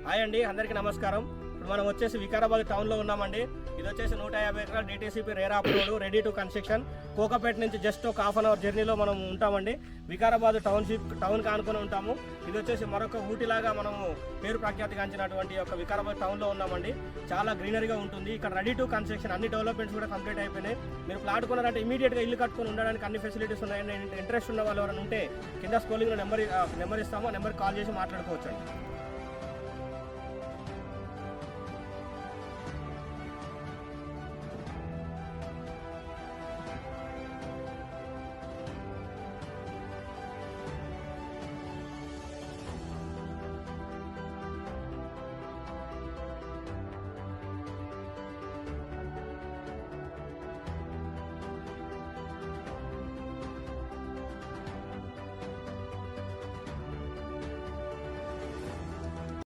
Hi అండి, అందరికీ నమస్కారం. ఇప్పుడు మనం వచ్చేసి వికారాబాద్ టౌన్లో ఉన్నామండి. ఇది వచ్చేసి 150 ఎకరాల DTCP RERA approved, ready to construction. Kokapet నుంచి జస్ట్ ఒక ½ అవర్ జర్నీలో మనం ఉంటామండి. వికారాబాద్ టౌన్కి ఆనుకొని ఉంటాము. ఇది వచ్చేసి మరొక ఊటీలాగా మనము పేరు ప్రఖ్యాతిగాంచినటువంటి ఒక వికారాబాద్ టౌన్లో ఉన్నామండి. చాలా గ్రీనరీగా ఉంటుంది. ఇక్కడ రెడీ టు కన్స్ట్రక్షన్ అన్ని డెవలప్మెంట్స్ కూడా కంప్లీట్ అయిపోయినాయి. మీరు ప్లాట్ కొన్నారంటే ఇమీడియట్గా ఇల్లు కట్టుకొని ఉండడానికి అన్ని ఫెసిలిటీస్ ఉన్నాయండి. ఇంట్రెస్ట్ ఉన్న వాళ్ళు ఎవరైనా ఉంటే కింద స్క్రోలింగ్లో నెంబర్ ఇస్తాము. ఆ నెంబర్కి కాల్ చేసి మాట్లాడుకోవచ్చండి.